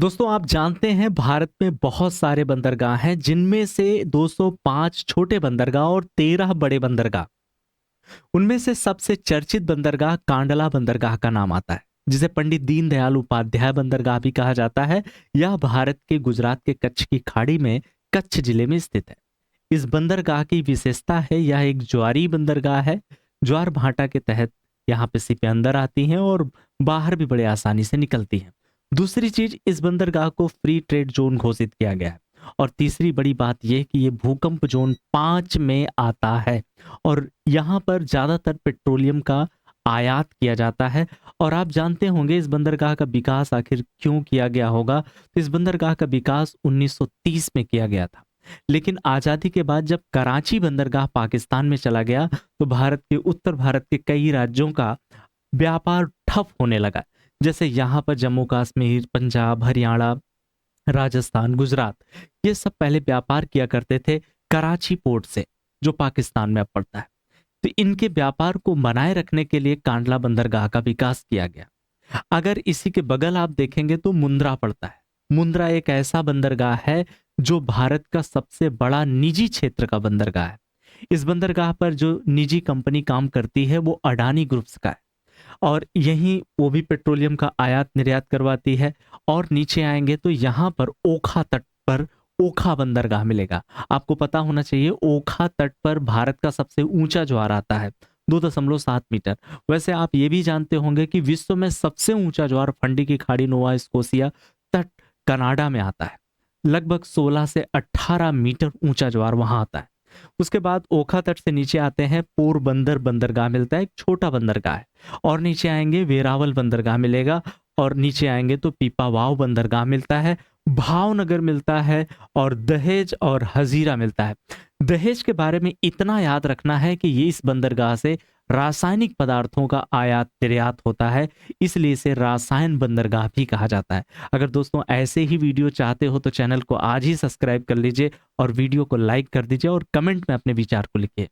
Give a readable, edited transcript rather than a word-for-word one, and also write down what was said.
दोस्तों आप जानते हैं भारत में बहुत सारे बंदरगाह हैं जिनमें से 205 छोटे बंदरगाह और 13 बड़े बंदरगाह। उनमें से सबसे चर्चित बंदरगाह कांडला बंदरगाह का नाम आता है, जिसे पंडित दीनदयाल उपाध्याय बंदरगाह भी कहा जाता है। यह भारत के गुजरात के कच्छ की खाड़ी में कच्छ जिले में स्थित है। इस बंदरगाह की विशेषता है, यह एक ज्वारी बंदरगाह है। ज्वार भाटा के तहत यहाँ पे सिपें अंदर आती हैं और बाहर भी बड़े आसानी से निकलती हैं। दूसरी चीज, इस बंदरगाह को फ्री ट्रेड जोन घोषित किया गया है। और तीसरी बड़ी बात यह कि ये भूकंप जोन 5 में आता है और यहाँ पर ज्यादातर पेट्रोलियम का आयात किया जाता है। और आप जानते होंगे इस बंदरगाह का विकास आखिर क्यों किया गया होगा। तो इस बंदरगाह का विकास 1930 में किया गया था, लेकिन आजादी के बाद जब कराची बंदरगाह पाकिस्तान में चला गया तो भारत के उत्तर भारत के कई राज्यों का व्यापार ठप होने लगा। जैसे यहाँ पर जम्मू कश्मीर, पंजाब, हरियाणा, राजस्थान, गुजरात, ये सब पहले व्यापार किया करते थे कराची पोर्ट से, जो पाकिस्तान में अब पड़ता है। तो इनके व्यापार को बनाए रखने के लिए कांडला बंदरगाह का विकास किया गया। अगर इसी के बगल आप देखेंगे तो मुंद्रा पड़ता है। मुंद्रा एक ऐसा बंदरगाह है जो भारत का सबसे बड़ा निजी क्षेत्र का बंदरगाह है। इस बंदरगाह पर जो निजी कंपनी काम करती है वो अडानी ग्रुप्स का है और यहीं वो भी पेट्रोलियम का आयात निर्यात करवाती है। और नीचे आएंगे तो यहाँ पर ओखा तट पर ओखा बंदरगाह मिलेगा। आपको पता होना चाहिए ओखा तट पर भारत का सबसे ऊंचा ज्वार आता है, 2.7 मीटर। वैसे आप ये भी जानते होंगे कि विश्व में सबसे ऊंचा ज्वार फंडी की खाड़ी, नोवा स्कोशिया तट, कनाडा में आता है। लगभग 16 से 18 मीटर ऊंचा ज्वार वहां आता है। उसके बाद ओखा तट से नीचे आते हैं, पोरबंदर बंदरगाह मिलता है, एक छोटा बंदरगाह है। और नीचे आएंगे वेरावल बंदरगाह मिलेगा। और नीचे आएंगे तो पीपावाव बंदरगाह मिलता है, भावनगर मिलता है और दहेज और हजीरा मिलता है। दहेज के बारे में इतना याद रखना है कि ये इस बंदरगाह से रासायनिक पदार्थों का आयात निर्यात होता है, इसलिए इसे रासायन बंदरगाह भी कहा जाता है। अगर दोस्तों ऐसे ही वीडियो चाहते हो तो चैनल को आज ही सब्सक्राइब कर लीजिए और वीडियो को लाइक कर दीजिए और कमेंट में अपने विचार को लिखिए।